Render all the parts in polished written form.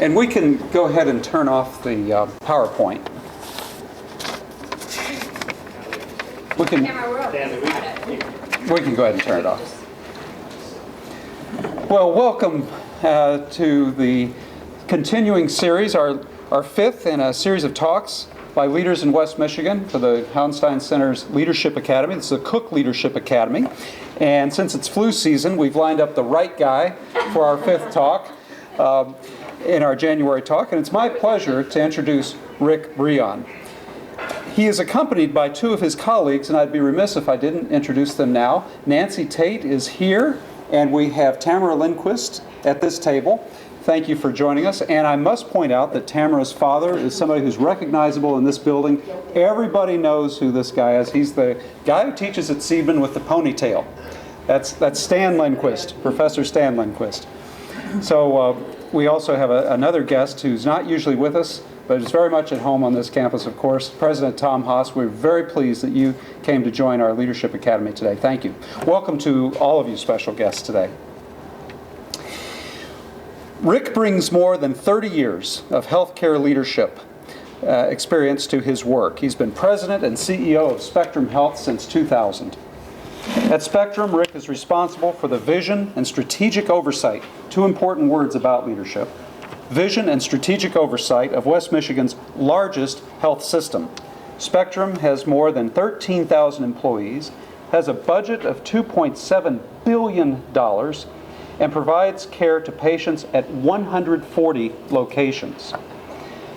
And we can go ahead and turn off the PowerPoint. We can go ahead and turn it off. Well, welcome to the continuing series, our fifth in a series of talks by leaders in West Michigan for the Hauenstein Center's Leadership Academy. This is a Cook Leadership Academy. And since it's flu season, we've lined up the right guy for our fifth talk in our January talk. And it's my pleasure to introduce Richard Breon. He is accompanied by two of his colleagues, and I'd be remiss if I didn't introduce them now. Nancy Tate is here, and we have Tamara Lindquist at this table. Thank you for joining us. And I must point out that Tamara's father is somebody who's recognizable in this building. Everybody knows who this guy is. He's the guy who teaches at Seidman with the ponytail. That's Stan Lindquist, Professor Stan Lindquist. So we also have another guest who's not usually with us, but is very much at home on this campus, of course, President Tom Haas. We're very pleased that you came to join our Leadership Academy today. Thank you. Welcome to all of you special guests today. Rick brings more than 30 years of healthcare leadership experience to his work. He's been president and CEO of Spectrum Health since 2000. At Spectrum, Rick is responsible for the vision and strategic oversight, two important words about leadership, vision and strategic oversight of West Michigan's largest health system. Spectrum has more than 13,000 employees, has a budget of $2.7 billion, and provides care to patients at 140 locations.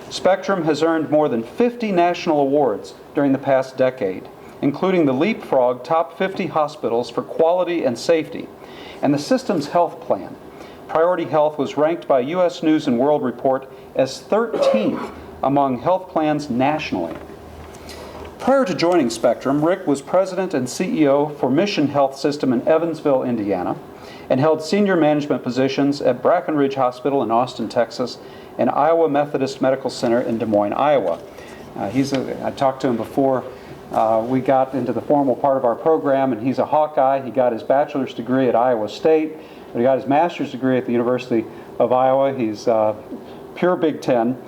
Spectrum has earned more than 50 national awards during the past decade, including the Leapfrog Top 50 Hospitals for Quality and Safety, and the system's health plan. Priority Health was ranked by U.S. News & World Report as 13th among health plans nationally. Prior to joining Spectrum, Rick was president and CEO for Mission Health System in Evansville, Indiana, and held senior management positions at Brackenridge Hospital in Austin, Texas, and Iowa Methodist Medical Center in Des Moines, Iowa. I talked to him before we got into the formal part of our program, and he's a Hawkeye. He got his bachelor's degree at Iowa State, but he got his master's degree at the University of Iowa. He's pure Big Ten.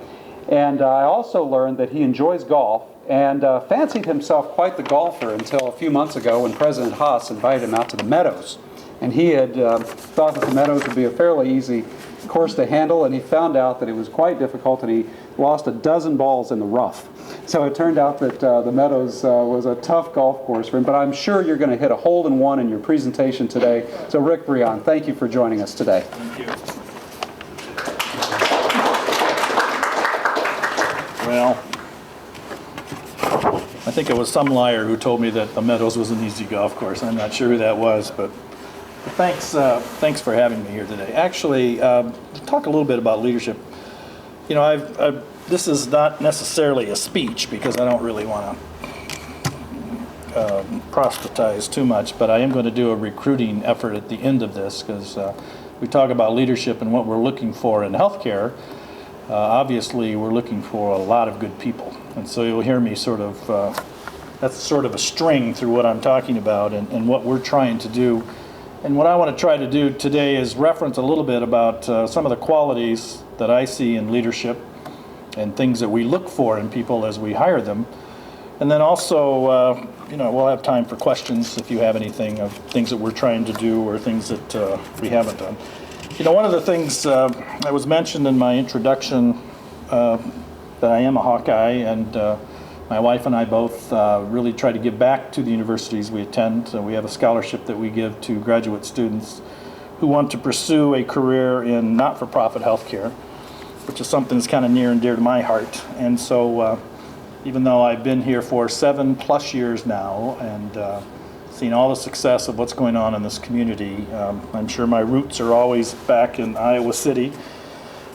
And I also learned that he enjoys golf and fancied himself quite the golfer until a few months ago when President Haas invited him out to the Meadows. And he had thought that the Meadows would be a fairly easy course to handle, and he found out that it was quite difficult, and he lost a dozen balls in the rough. So it turned out that the Meadows was a tough golf course for him, but I'm sure you're going to hit a hole-in-one in your presentation today. So Rick Breon, thank you for joining us today. Thank you. Well, I think it was some liar who told me that the Meadows was an easy golf course. I'm not sure who that was, but thanks for having me here today. Actually, to talk a little bit about leadership. You know, this is not necessarily a speech because I don't really want to proselytize too much, but I am going to do a recruiting effort at the end of this because we talk about leadership and what we're looking for in healthcare. Obviously, we're looking for a lot of good people, and so you'll hear me sort of, that's sort of a string through what I'm talking about and what we're trying to do. And what I want to try to do today is reference a little bit about some of the qualities that I see in leadership and things that we look for in people as we hire them. And then also, we'll have time for questions if you have anything of things that we're trying to do or things that we haven't done. You know, one of the things I was mentioned in my introduction that I am a Hawkeye, and my wife and I both really try to give back to the universities we attend. We have a scholarship that we give to graduate students who want to pursue a career in not-for-profit healthcare, which is something that's kind of near and dear to my heart. And so even though I've been here for 7+ years now and seen all the success of what's going on in this community, I'm sure my roots are always back in Iowa City.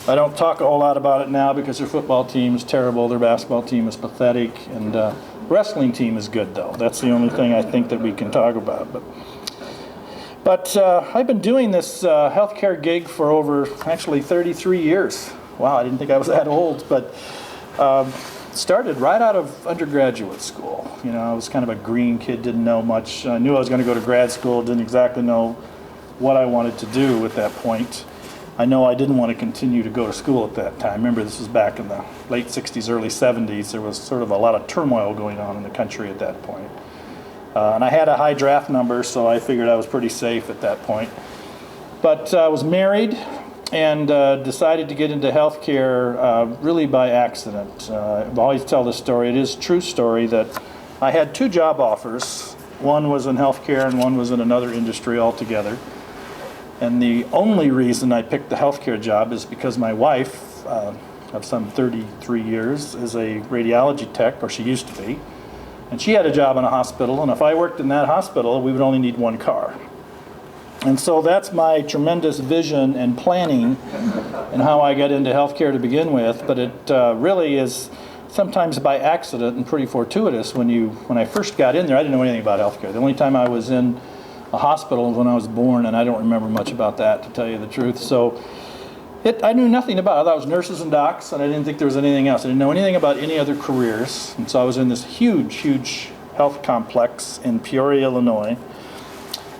I don't talk a whole lot about it now because their football team is terrible, their basketball team is pathetic, and wrestling team is good though. That's the only thing I think that we can talk about. But I've been doing this healthcare gig for over actually 33 years. Wow, I didn't think I was that old, but started right out of undergraduate school. You know, I was kind of a green kid, didn't know much. I knew I was going to go to grad school, didn't exactly know what I wanted to do at that point. I know I didn't want to continue to go to school at that time. Remember, this was back in the late 60s, early 70s. There was sort of a lot of turmoil going on in the country at that point. And I had a high draft number, so I figured I was pretty safe at that point. But I was married and decided to get into healthcare really by accident. I always tell this story. It is a true story that I had 2 job offers. One was in healthcare and one was in another industry altogether. And the only reason I picked the healthcare job is because my wife, of some 33 years, is a radiology tech, or she used to be. And she had a job in a hospital, and if I worked in that hospital, we would only need 1 car. And so that's my tremendous vision and planning and how I got into healthcare to begin with. But it really is sometimes by accident and pretty fortuitous. When I first got in there, I didn't know anything about healthcare. The only time I was in a hospital was when I was born, and I don't remember much about that, to tell you the truth. So I knew nothing about it. I thought it was nurses and docs, and I didn't think there was anything else. I didn't know anything about any other careers. And so I was in this huge, huge health complex in Peoria, Illinois.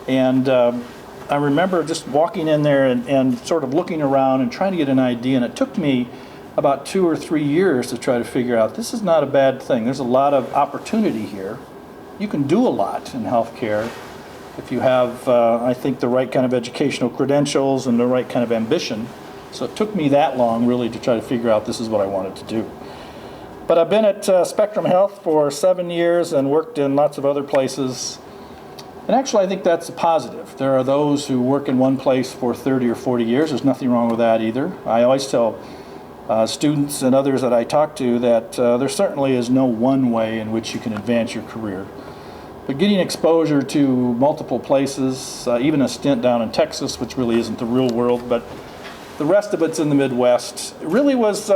And I remember just walking in there and sort of looking around and trying to get an idea. And it took me about 2 or 3 years to try to figure out this is not a bad thing. There's a lot of opportunity here. You can do a lot in healthcare if you have, I think, the right kind of educational credentials and the right kind of ambition. So it took me that long, really, to try to figure out this is what I wanted to do. But I've been at Spectrum Health for 7 years and worked in lots of other places. And actually, I think that's a positive. There are those who work in one place for 30 or 40 years. There's nothing wrong with that either. I always tell students and others that I talk to that there certainly is no one way in which you can advance your career. But getting exposure to multiple places, even a stint down in Texas, which really isn't the real world, but the rest of it's in the Midwest, it really was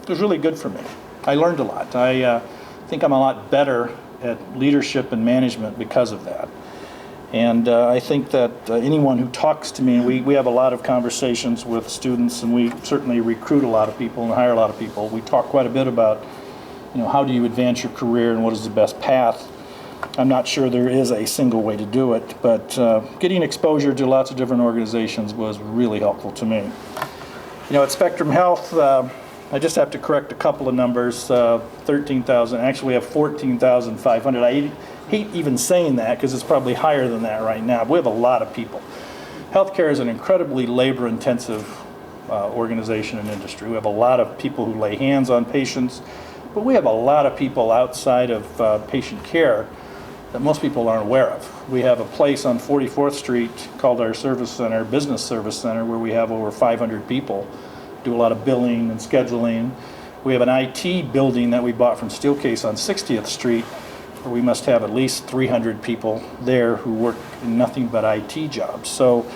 really good for me. I learned a lot. I think I'm a lot better at leadership and management because of that. And I think that anyone who talks to me, we have a lot of conversations with students, and we certainly recruit a lot of people and hire a lot of people. We talk quite a bit about, how do you advance your career and what is the best path. I'm not sure there is a single way to do it, but getting exposure to lots of different organizations was really helpful to me. At Spectrum Health, I just have to correct a couple of numbers. 13,000, actually we have 14,500. I hate even saying that because it's probably higher than that right now. But we have a lot of people. Healthcare is an incredibly labor-intensive organization and industry. We have a lot of people who lay hands on patients, but we have a lot of people outside of patient care that most people aren't aware of. We have a place on 44th Street called our service center, business service center, where we have over 500 people, do a lot of billing and scheduling. We have an IT building that we bought from Steelcase on 60th Street, where we must have at least 300 people there who work in nothing but IT jobs. So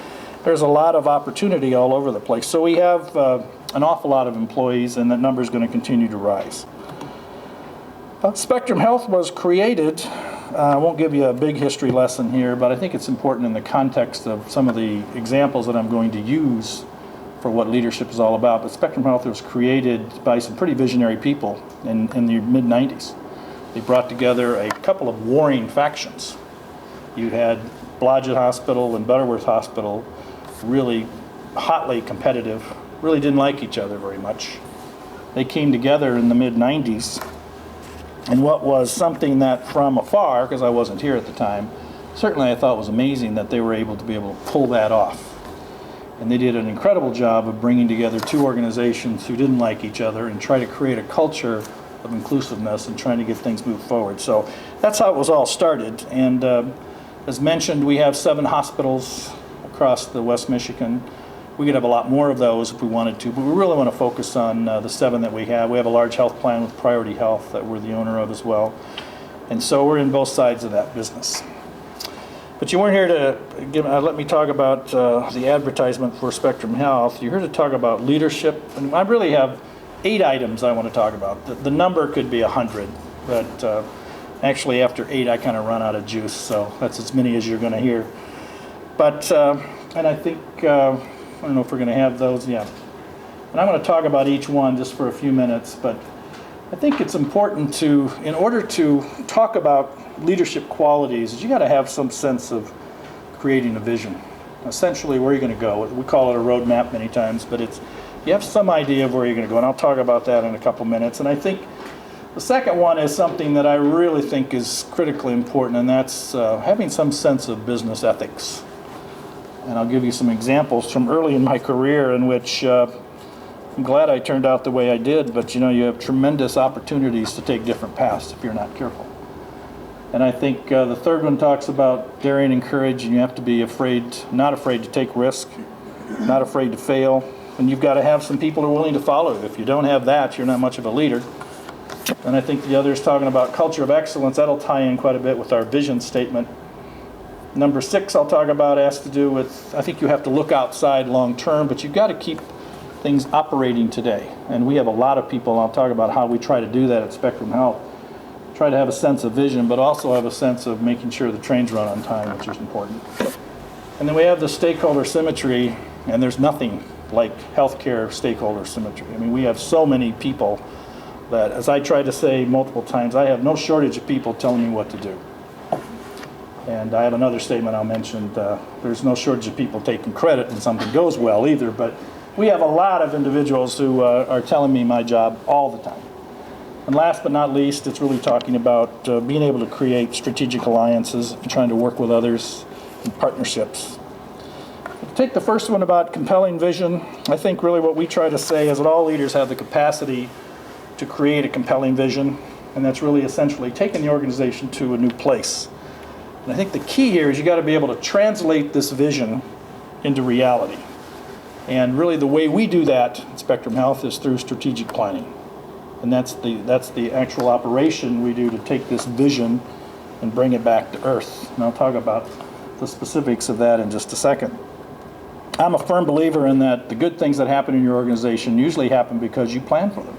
there's a lot of opportunity all over the place. So we have an awful lot of employees, and that number is going to continue to rise. Spectrum Health was created, I won't give you a big history lesson here, but I think it's important in the context of some of the examples that I'm going to use for what leadership is all about. But Spectrum Health was created by some pretty visionary people in the mid-90s. They brought together a couple of warring factions. You had Blodgett Hospital and Butterworth Hospital, really hotly competitive, really didn't like each other very much. They came together in the mid-90s. And what was something that from afar, because I wasn't here at the time, certainly I thought was amazing that they were able to pull that off. And they did an incredible job of bringing together 2 organizations who didn't like each other and try to create a culture of inclusiveness and trying to get things moved forward. So that's how it was all started. And as mentioned, we have 7 hospitals across the West Michigan. We could have a lot more of those if we wanted to, but we really want to focus on the 7 that we have. We have a large health plan with Priority Health that we're the owner of as well. And so we're in both sides of that business. But you weren't here to let me talk about the advertisement for Spectrum Health. You're here to talk about leadership. And I really have 8 items I want to talk about. The number could be 100, but actually after 8 I kind of run out of juice, so that's as many as you're going to hear. But, and I think, I don't know if we're going to have those, yeah. And I'm going to talk about each one just for a few minutes, but I think it's important to, in order to talk about leadership qualities, you got to have some sense of creating a vision. essentially where you're going to go. We call it a roadmap many times, but you have some idea of where you're going to go, and I'll talk about that in a couple minutes. And I think the second one is something that I really think is critically important, and that's having some sense of business ethics. And I'll give you some examples from early in my career in which I'm glad I turned out the way I did, but you have tremendous opportunities to take different paths if you're not careful. And I think the third one talks about daring and courage, and you have to be not afraid to take risk, not afraid to fail, and you've got to have some people who are willing to follow you. If you don't have that, you're not much of a leader. And I think the other is talking about culture of excellence. That'll tie in quite a bit with our vision statement. Number 6 I'll talk about has to do with, I think you have to look outside long term, but you've got to keep things operating today. And we have a lot of people, and I'll talk about how we try to do that at Spectrum Health. Try to have a sense of vision, but also have a sense of making sure the trains run on time, which is important. And then we have the stakeholder symmetry, and there's nothing like healthcare stakeholder symmetry. I mean, we have so many people that, as I tried to say multiple times, I have no shortage of people telling me what to do. And I have another statement I'll mention. There's no shortage of people taking credit when something goes well either, but we have a lot of individuals who are telling me my job all the time. And last but not least, it's really talking about being able to create strategic alliances and trying to work with others in partnerships. Take the first one about compelling vision. I think really what we try to say is that all leaders have the capacity to create a compelling vision, and that's really essentially taking the organization to a new place. And I think the key here is you got to be able to translate this vision into reality. And really the way we do that at Spectrum Health is through strategic planning. And that's the actual operation we do to take this vision and bring it back to earth. And I'll talk about the specifics of that in just a second. I'm a firm believer in that the good things that happen in your organization usually happen because you plan for them.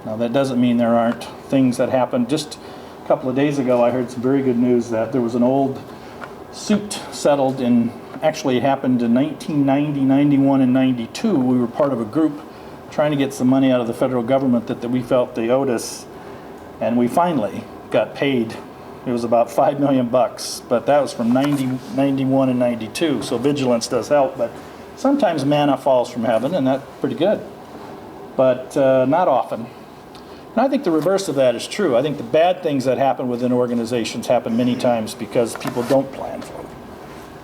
Now that doesn't mean there aren't things that happen. Just a couple of days ago I heard some very good news that there was an old suit settled in, actually it happened in 1990, 91, and 92. We were part of a group trying to get some money out of the federal government that we felt they owed us, and we finally got paid. It was about $5 million, but that was from 90, 91, and 92, so vigilance does help, but sometimes manna falls from heaven, and that's pretty good, but not often. And I think the reverse of that is true. I think the bad things that happen within organizations happen many times because people don't plan for them.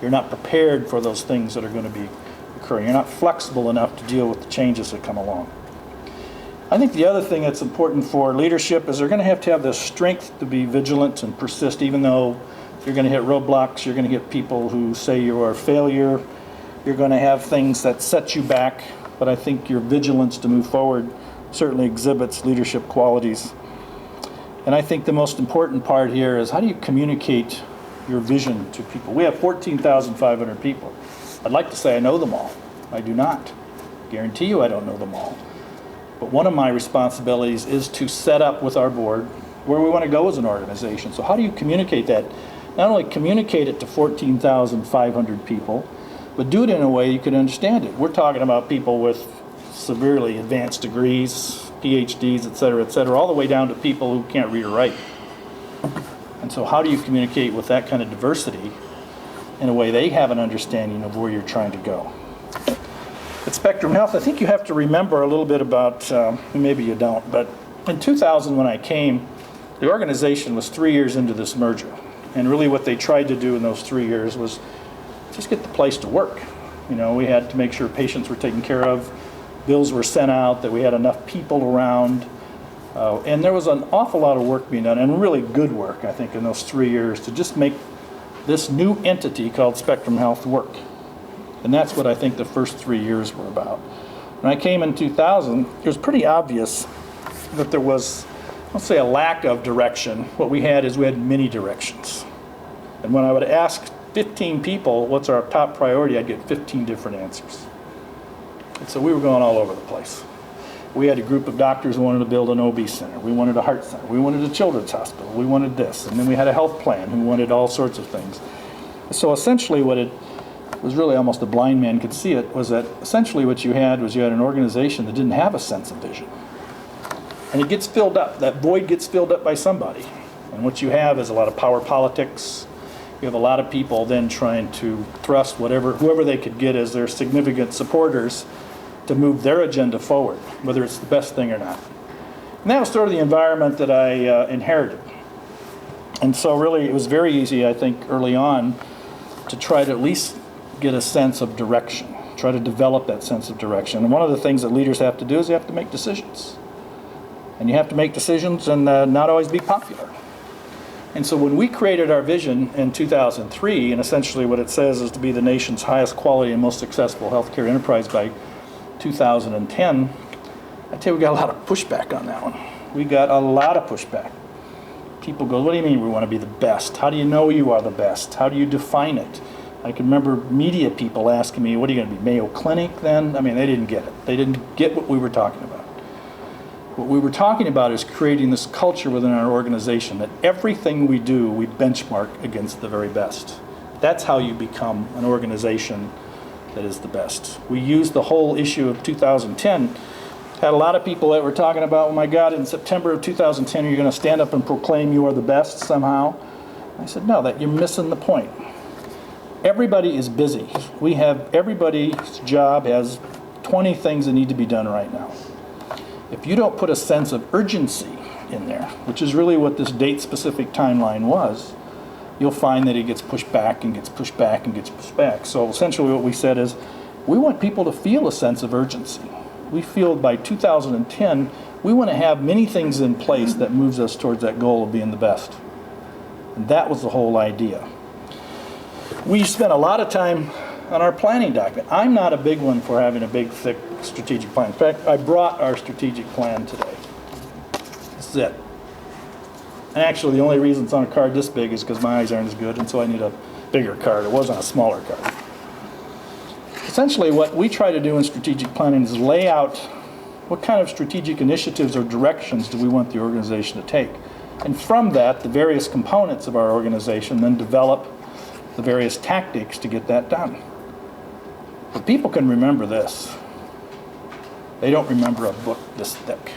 You're not prepared for those things that are going to be occurring. You're not flexible enough to deal with the changes that come along. I think the other thing that's important for leadership is they're going to have the strength to be vigilant and persist, even though you're going to hit roadblocks, you're going to get people who say you are a failure, you're going to have things that set you back, but I think your vigilance to move forward certainly exhibits leadership qualities. And I think the most important part here is how do you communicate your vision to people? We have 14,500 people. I'd like to say I know them all. I do not. Guarantee you I don't know them all. But one of my responsibilities is to set up with our board where we want to go as an organization. So how do you communicate that? Not only communicate it to 14,500 people, but do it in a way you can understand it. We're talking about people with severely advanced degrees, PhDs, et cetera, all the way down to people who can't read or write. And so how do you communicate with that kind of diversity in a way they have an understanding of where you're trying to go? At Spectrum Health, I think you have to remember a little bit about, maybe you don't, but in 2000 when I came, the organization was 3 years into this merger. And really what they tried to do in those 3 years was just get the place to work. We had to make sure patients were taken care of, bills were sent out, that we had enough people around. And there was an awful lot of work being done, and really good work, I think, in those 3 years to just make this new entity called Spectrum Health work. And that's what I think the first 3 years were about. When I came in 2000, it was pretty obvious that there was, let's say, a lack of direction. What we had many directions. And when I would ask 15 people, what's our top priority, I'd get 15 different answers. And so we were going all over the place. We had a group of doctors who wanted to build an OB center. We wanted a heart center. We wanted a children's hospital. We wanted this. And then we had a health plan who wanted all sorts of things. So essentially what it was, really almost a blind man could see it, was that essentially what you had was an organization that didn't have a sense of vision. And it gets filled up. That void gets filled up by somebody. And what you have is a lot of power politics. We have a lot of people then trying to thrust whoever they could get as their significant supporters to move their agenda forward, whether it's the best thing or not. And that was sort of the environment that I inherited. And so really it was very easy, I think, early on to try to at least get a sense of direction, try to develop that sense of direction. And one of the things that leaders have to do is you have to make decisions. And you have to make decisions and not always be popular. And so when we created our vision in 2003, and essentially what it says is to be the nation's highest quality and most successful healthcare enterprise by 2010, I tell you, we got a lot of pushback on that one. We got a lot of pushback. People go, what do you mean we want to be the best? How do you know you are the best? How do you define it? I can remember media people asking me, what are you going to be, Mayo Clinic then? I mean, they didn't get it. They didn't get what we were talking about. What we were talking about is creating this culture within our organization that everything we do, we benchmark against the very best. That's how you become an organization that is the best. We used the whole issue of 2010. Had a lot of people that were talking about, oh my God, in September of 2010, are you going to stand up and proclaim you are the best somehow? I said, no, that you're missing the point. Everybody is busy. Everybody's job has 20 things that need to be done right now. If you don't put a sense of urgency in there, which is really what this date-specific timeline was, you'll find that it gets pushed back and gets pushed back and gets pushed back. So essentially what we said is, we want people to feel a sense of urgency. We feel by 2010, we want to have many things in place that moves us towards that goal of being the best. And that was the whole idea. We spent a lot of time on our planning document. I'm not a big one for having a big, thick strategic plan. In fact, I brought our strategic plan today. This is it. And actually, the only reason it's on a card this big is because my eyes aren't as good, and so I need a bigger card. It was on a smaller card. Essentially, what we try to do in strategic planning is lay out what kind of strategic initiatives or directions do we want the organization to take. And from that, the various components of our organization then develop the various tactics to get that done. But people can remember this. They don't remember a book this thick.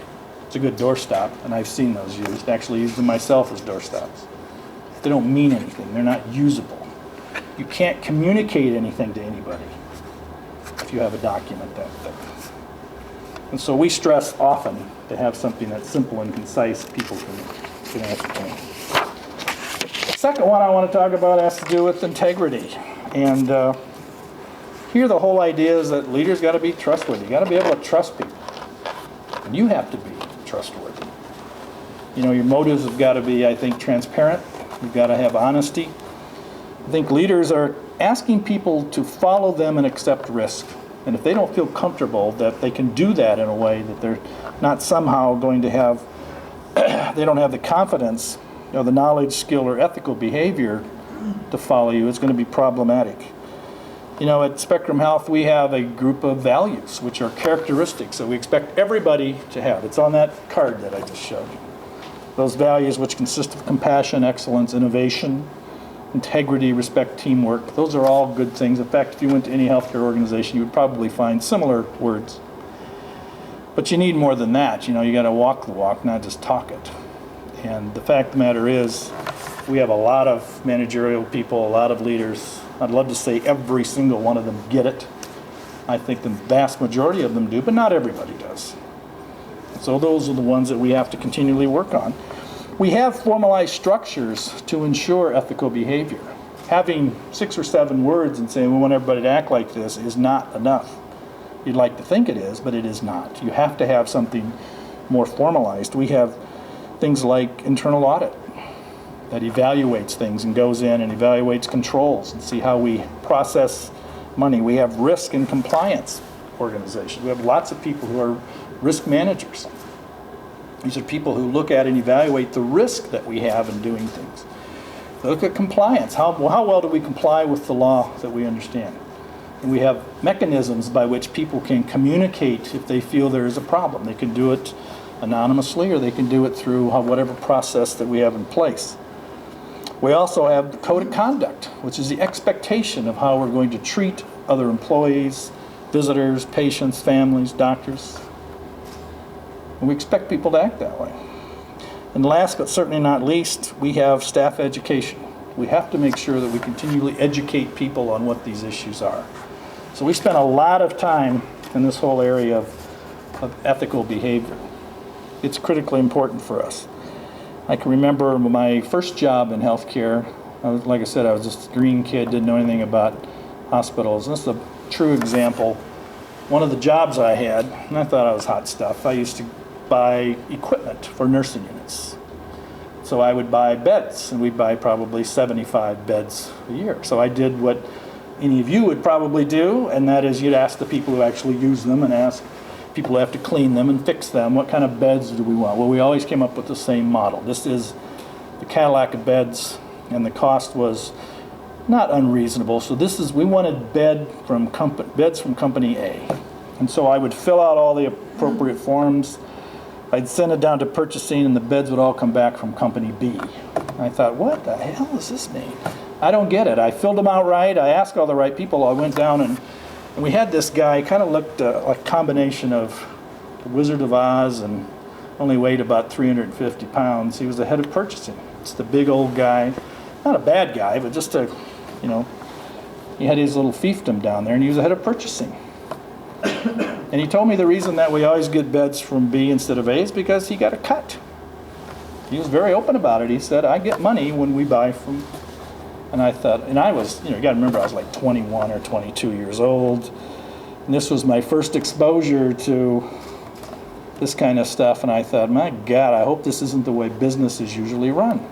It's a good doorstop, and I've seen those used. Actually used them myself as doorstops. They don't mean anything. They're not usable. You can't communicate anything to anybody if you have a document that thick. And so we stress often to have something that's simple and concise people can ascertain. The second one I want to talk about has to do with integrity. And here the whole idea is that leaders got to be trustworthy. You got to be able to trust people. And you have to be trustworthy. You know, your motives have got to be, I think, transparent. You've got to have honesty. I think leaders are asking people to follow them and accept risk. And if they don't feel comfortable that they can do that in a way that they're not somehow going to have, they don't have the confidence, the knowledge, skill, or ethical behavior to follow you, it's going to be problematic. You know, at Spectrum Health, we have a group of values, which are characteristics that we expect everybody to have. It's on that card that I just showed you. Those values, which consist of compassion, excellence, innovation, integrity, respect, teamwork, those are all good things. In fact, if you went to any healthcare organization, you would probably find similar words. But you need more than that. You know, you got to walk the walk, not just talk it. And the fact of the matter is, we have a lot of managerial people, a lot of leaders. I'd love to say every single one of them get it. I think the vast majority of them do, but not everybody does. So those are the ones that we have to continually work on. We have formalized structures to ensure ethical behavior. Having 6 or 7 words and saying we want everybody to act like this is not enough. You'd like to think it is, but it is not. You have to have something more formalized. We have things like internal audit that evaluates things and goes in and evaluates controls and see how we process money. We have risk and compliance organizations. We have lots of people who are risk managers. These are people who look at and evaluate the risk that we have in doing things. They look at compliance. How well do we comply with the law that we understand? And we have mechanisms by which people can communicate if they feel there is a problem. They can do it anonymously or they can do it through whatever process that we have in place. We also have the code of conduct, which is the expectation of how we're going to treat other employees, visitors, patients, families, doctors. And we expect people to act that way. And last but certainly not least, we have staff education. We have to make sure that we continually educate people on what these issues are. So we spent a lot of time in this whole area of ethical behavior. It's critically important for us. I can remember my first job in healthcare. Like I said, I was just a green kid, didn't know anything about hospitals. This is a true example. One of the jobs I had, and I thought I was hot stuff, I used to buy equipment for nursing units. So I would buy beds, and we'd buy probably 75 beds a year. So I did what any of you would probably do, and that is you'd ask the people who actually use them and ask people who have to clean them and fix them, what kind of beds do we want? Well, we always came up with the same model. This is the Cadillac of beds, and the cost was not unreasonable. So we wanted beds from company A. And so I would fill out all the appropriate forms. I'd send it down to purchasing, and the beds would all come back from company B. And I thought, what the hell does this mean? I don't get it. I filled them out right. I asked all the right people. I went down, and we had this guy, kind of looked like a combination of the Wizard of Oz and only weighed about 350 pounds. He was the head of purchasing. It's the big old guy. Not a bad guy, but just he had his little fiefdom down there, and he was the head of purchasing. And he told me the reason that we always get beds from B instead of A is because he got a cut. He was very open about it. He said, I get money when we buy from... And I thought, and I was, you got to remember, I was like 21 or 22 years old. And this was my first exposure to this kind of stuff. And I thought, my God, I hope this isn't the way business is usually run.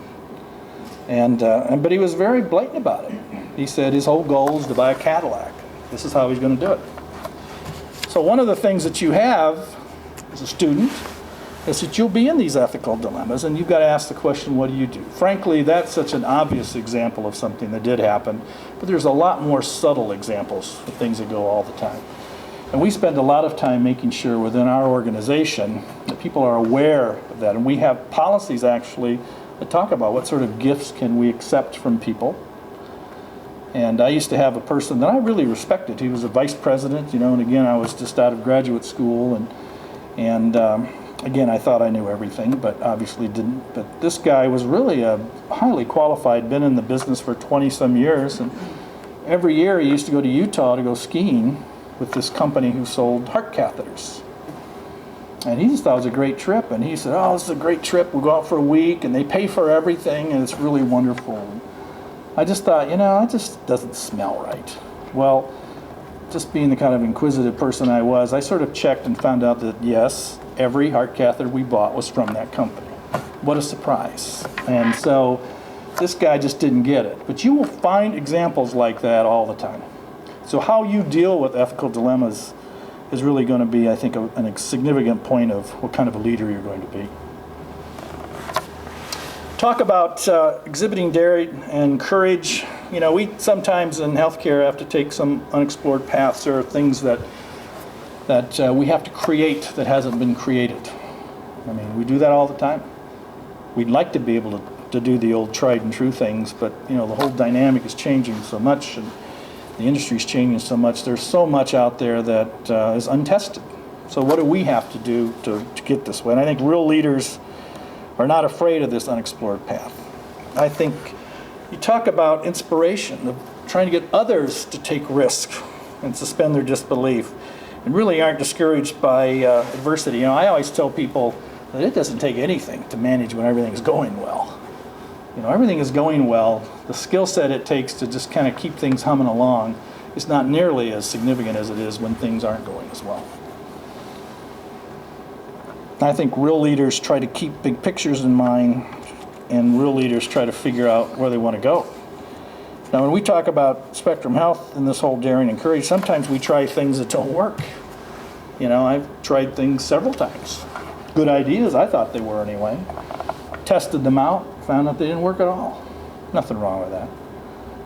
But he was very blatant about it. He said his whole goal is to buy a Cadillac. This is how he's going to do it. So one of the things that you have as a student is that you'll be in these ethical dilemmas, and you've got to ask the question, what do you do? Frankly, that's such an obvious example of something that did happen, but there's a lot more subtle examples of things that go all the time. And we spend a lot of time making sure within our organization that people are aware of that, and we have policies actually that talk about what sort of gifts can we accept from people. And I used to have a person that I really respected. He was a vice president, and again, I was just out of graduate school, and again, I thought I knew everything, but obviously didn't. But this guy was really a highly qualified, been in the business for 20-some years, and every year he used to go to Utah to go skiing with this company who sold heart catheters. And he just thought it was a great trip, and he said, oh, this is a great trip, we'll go out for a week, and they pay for everything, and it's really wonderful. I just thought, it just doesn't smell right. Well, just being the kind of inquisitive person I was, I sort of checked and found out that, yes, every heart catheter we bought was from that company. What a surprise. And so this guy just didn't get it. But you will find examples like that all the time. So how you deal with ethical dilemmas is really going to be, I think, a significant point of what kind of a leader you're going to be. Talk about exhibiting daring and courage. We sometimes in healthcare have to take some unexplored paths or things that we have to create that hasn't been created. I mean, we do that all the time. We'd like to be able to do the old tried and true things, but the whole dynamic is changing so much, and the industry is changing so much. There's so much out there that is untested. So what do we have to do to get this way? And I think real leaders are not afraid of this unexplored path. I think you talk about inspiration, of trying to get others to take risk and suspend their disbelief, and really aren't discouraged by adversity. I always tell people that it doesn't take anything to manage when everything's going well. Everything is going well. The skill set it takes to just kind of keep things humming along is not nearly as significant as it is when things aren't going as well. I think real leaders try to keep big pictures in mind, and real leaders try to figure out where they want to go. Now, when we talk about Spectrum Health and this whole daring and courage, sometimes we try things that don't work. I've tried things several times. Good ideas, I thought they were anyway. Tested them out, found out they didn't work at all. Nothing wrong with that.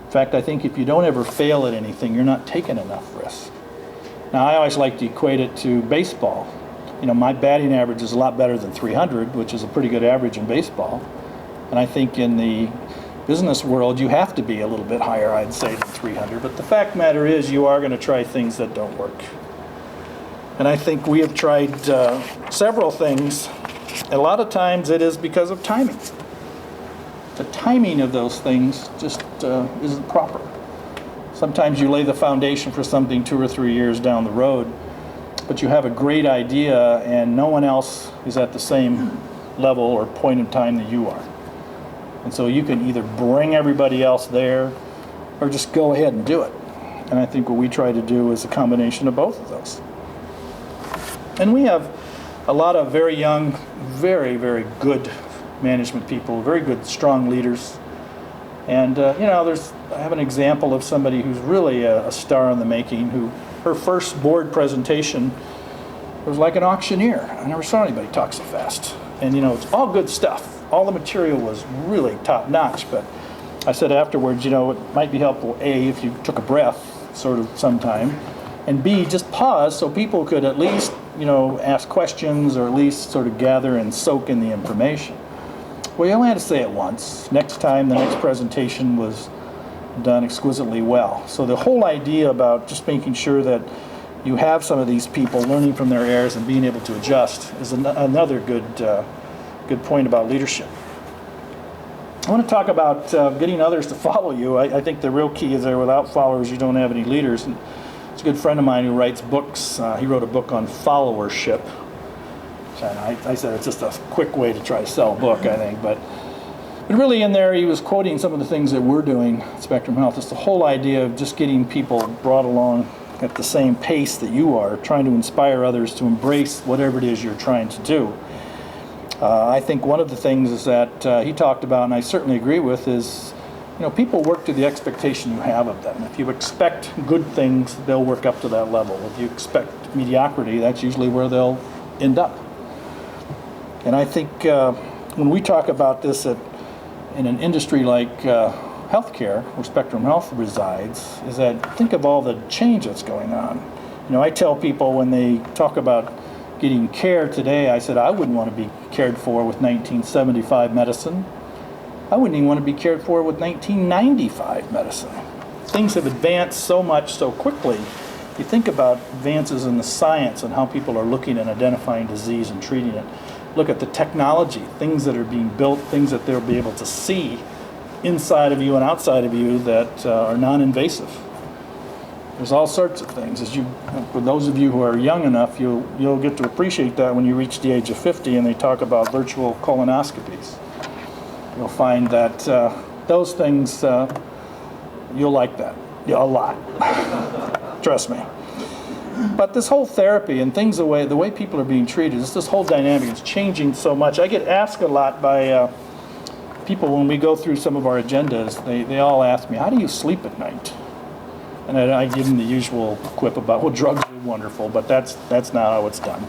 In fact, I think if you don't ever fail at anything, you're not taking enough risk. Now, I always like to equate it to baseball. My batting average is a lot better than 300, which is a pretty good average in baseball. And I think in the business world, you have to be a little bit higher, I'd say, than 300. But the fact matter is, you are going to try things that don't work. And I think we have tried several things. A lot of times it is because of timing. the timing of those things just isn't proper. Sometimes you lay the foundation for something 2 or 3 years down the road, but you have a great idea and no one else is at the same level or point in time that you are. And so you can either bring everybody else there or just go ahead and do it. And I think what we try to do is a combination of both of those. And we have a lot of very young, very, very good management people, very good, strong leaders. And I have an example of somebody who's really a star in the making, who her first board presentation was like an auctioneer. I never saw anybody talk so fast. And it's all good stuff. All the material was really top notch, but I said afterwards, it might be helpful, A, if you took a breath sort of sometime, and B, just pause so people could at least, ask questions or at least sort of gather and soak in the information. Well, you only had to say it once. Next time, the next presentation was done exquisitely well. So the whole idea about just making sure that you have some of these people learning from their errors and being able to adjust is another good point about leadership. I want to talk about getting others to follow you. I think the real key is there. Without followers, you don't have any leaders. And it's a good friend of mine who writes books. He wrote a book on followership. And I said it's just a quick way to try to sell a book, I think. But really in there, he was quoting some of the things that we're doing at Spectrum Health. It's the whole idea of just getting people brought along at the same pace that you are, trying to inspire others to embrace whatever it is you're trying to do. I think one of the things is that he talked about, and I certainly agree with, is people work to the expectation you have of them. If you expect good things, they'll work up to that level. If you expect mediocrity, that's usually where they'll end up. And I think when we talk about this in an industry like healthcare, where Spectrum Health resides, is that think of all the change that's going on. I tell people when they talk about getting care today, I said I wouldn't want to be cared for with 1975 medicine. I wouldn't even want to be cared for with 1995 medicine. Things have advanced so much so quickly. You think about advances in the science and how people are looking and identifying disease and treating it. Look at the technology, things that are being built, things that they'll be able to see inside of you and outside of you that are non-invasive. There's all sorts of things. For those of you who are young enough, you'll get to appreciate that when you reach the age of 50 and they talk about virtual colonoscopies. You'll find that those things, you'll like that a lot. Trust me. But this whole therapy and things, the way people are being treated, this whole dynamic is changing so much. I get asked a lot by people when we go through some of our agendas. They all ask me, how do you sleep at night? And I give them the usual quip about, well, drugs are wonderful, but that's not how it's done.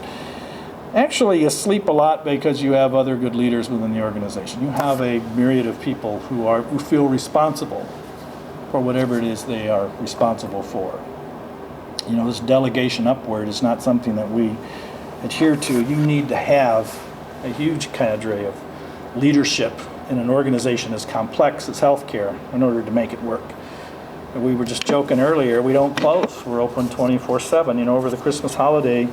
Actually, you sleep a lot because you have other good leaders within the organization. You have a myriad of people who feel responsible for whatever it is they are responsible for. This delegation upward is not something that we adhere to. You need to have a huge cadre of leadership in an organization as complex as healthcare in order to make it work. We were just joking earlier, we don't close. We're open 24/7. Over the Christmas holiday,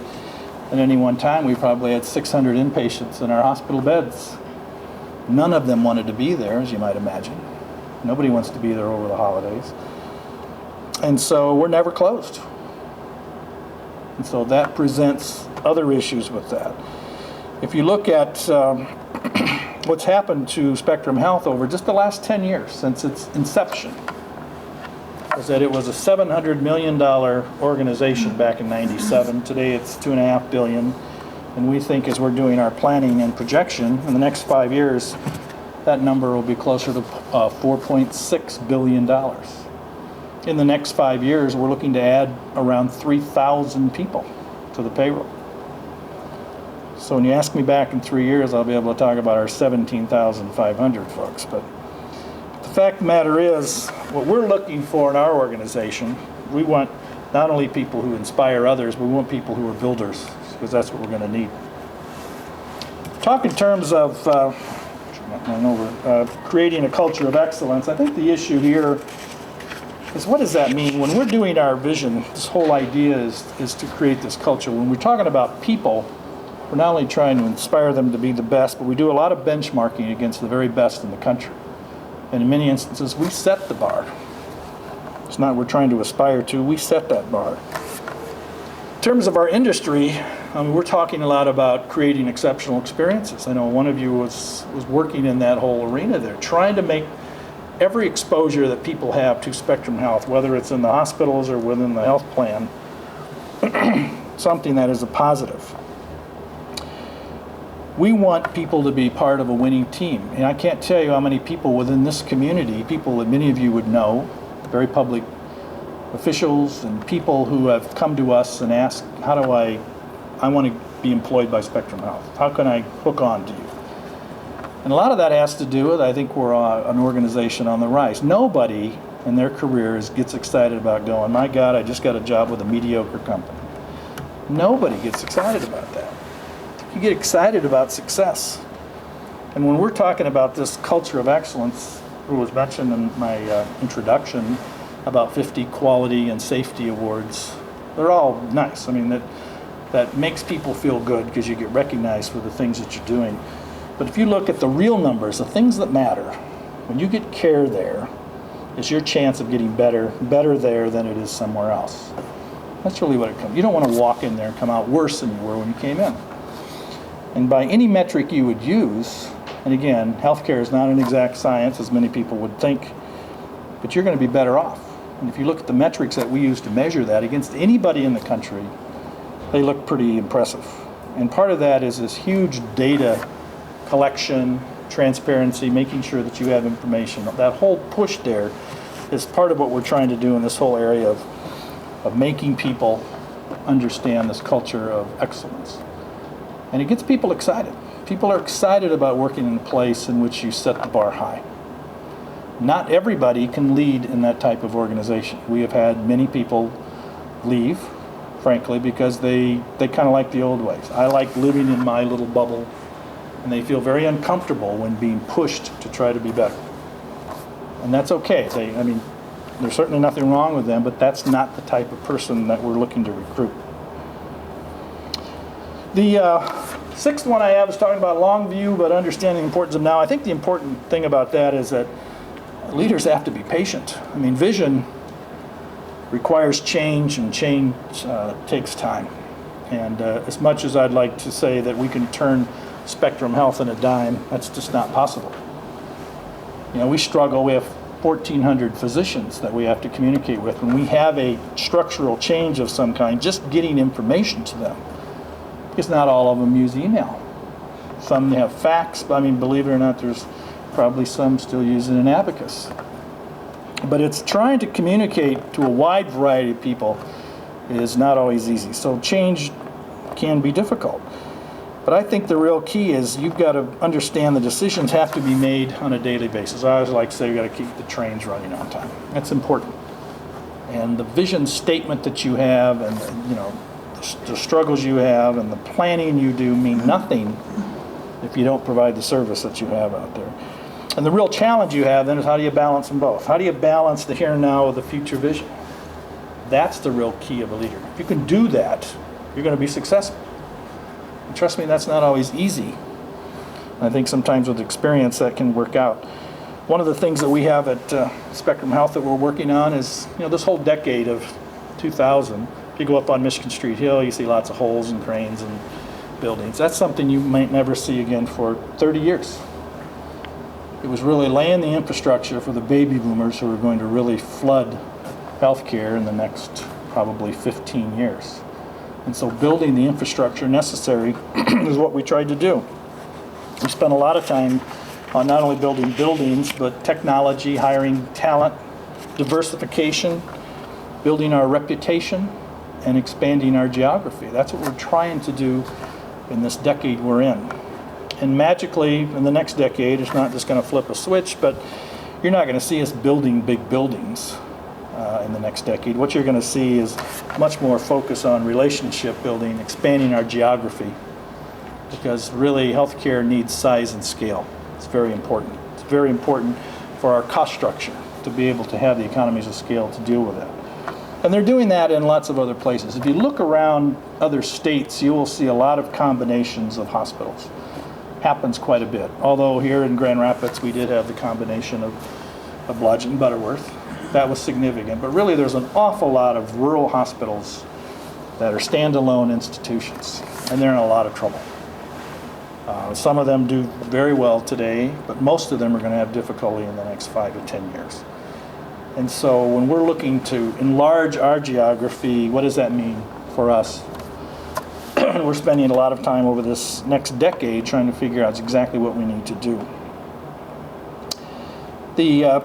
at any one time, we probably had 600 inpatients in our hospital beds. None of them wanted to be there, as you might imagine. Nobody wants to be there over the holidays. And so we're never closed. And so that presents other issues with that. If you look at what's happened to Spectrum Health over just the last 10 years since its inception, is that it was a $700 million organization back in '97. Today it's $2.5 billion. And we think as we're doing our planning and projection, in the next 5 years, that number will be closer to $4.6 billion. In the next 5 years, we're looking to add around 3,000 people to the payroll. So when you ask me back in 3 years, I'll be able to talk about our 17,500 folks. But the fact of the matter is, what we're looking for in our organization, we want not only people who inspire others, but we want people who are builders, because that's what we're going to need. Talk in terms of creating a culture of excellence. I think the issue here is, what does that mean? When we're doing our vision, this whole idea is to create this culture. When we're talking about people, we're not only trying to inspire them to be the best, but we do a lot of benchmarking against the very best in the country. And in many instances, we set the bar. It's not we're trying to aspire to, we set that bar. In terms of our industry, we're talking a lot about creating exceptional experiences. I know one of you was working in that whole arena there, trying to make every exposure that people have to Spectrum Health, whether it's in the hospitals or within the health plan, something that is a positive. We want people to be part of a winning team. And I can't tell you how many people within this community, people that many of you would know, very public officials and people who have come to us and asked, how do I want to be employed by Spectrum Health. How can I hook on to you? And a lot of that has to do with, I think we're an organization on the rise. Nobody in their careers gets excited about going, my God, I just got a job with a mediocre company. Nobody gets excited about that. You get excited about success. And when we're talking about this culture of excellence, it was mentioned in my introduction about 50 quality and safety awards. They're all nice. I mean, that makes people feel good because you get recognized for the things that you're doing. But if you look at the real numbers, the things that matter, when you get care there, is your chance of getting better there than it is somewhere else. That's really what it comes. You don't want to walk in there and come out worse than you were when you came in. And by any metric you would use, and again, healthcare is not an exact science as many people would think, but you're going to be better off. And if you look at the metrics that we use to measure that against anybody in the country, they look pretty impressive. And part of that is this huge data collection, transparency, making sure that you have information. That whole push there is part of what we're trying to do in this whole area of making people understand this culture of excellence. And it gets people excited. People are excited about working in a place in which you set the bar high. Not everybody can lead in that type of organization. We have had many people leave, frankly, because they kind of like the old ways. I like living in my little bubble, and they feel very uncomfortable when being pushed to try to be better. And that's okay. There's certainly nothing wrong with them, but that's not the type of person that we're looking to recruit. The sixth one I have is talking about long view, but understanding the importance of now. I think the important thing about that is that leaders have to be patient. I mean, vision requires change, and change takes time. And as much as I'd like to say that we can turn Spectrum Health in a dime, that's just not possible. You know, we struggle. We have 1,400 physicians that we have to communicate with. When we have a structural change of some kind, just getting information to them, because not all of them use email. Some have fax. I mean, believe it or not, there's probably some still using an abacus. But it's trying to communicate to a wide variety of people is not always easy. So change can be difficult. But I think the real key is you've got to understand the decisions have to be made on a daily basis. I always like to say you've got to keep the trains running on time. That's important. And the vision statement that you have, and the struggles you have and the planning you do mean nothing if you don't provide the service that you have out there. And the real challenge you have then is how do you balance them both? How do you balance the here and now with the future vision? That's the real key of a leader. If you can do that, you're going to be successful. And trust me, that's not always easy. I think sometimes with experience that can work out. One of the things that we have at Spectrum Health that we're working on is, this whole decade of 2000. If you go up on Michigan Street Hill, you see lots of holes and cranes and buildings. That's something you might never see again for 30 years. It was really laying the infrastructure for the baby boomers who are going to really flood healthcare in the next probably 15 years. And so building the infrastructure necessary is what we tried to do. We spent a lot of time on not only building buildings, but technology, hiring talent, diversification, building our reputation, and expanding our geography. That's what we're trying to do in this decade we're in. And magically, in the next decade, it's not just going to flip a switch, but you're not going to see us building big buildings in the next decade. What you're going to see is much more focus on relationship building, expanding our geography, because really healthcare needs size and scale. It's very important. It's very important for our cost structure to be able to have the economies of scale to deal with that. And they're doing that in lots of other places. If you look around other states, you will see a lot of combinations of hospitals. Happens quite a bit. Although here in Grand Rapids, we did have the combination of of Blodgett and Butterworth. That was significant. But really, there's an awful lot of rural hospitals that are standalone institutions, and they're in a lot of trouble. Some of them do very well today, but most of them are going to have difficulty in the next 5 to 10 years. And so when we're looking to enlarge our geography, what does that mean for us? We're spending a lot of time over this next decade trying to figure out exactly what we need to do. The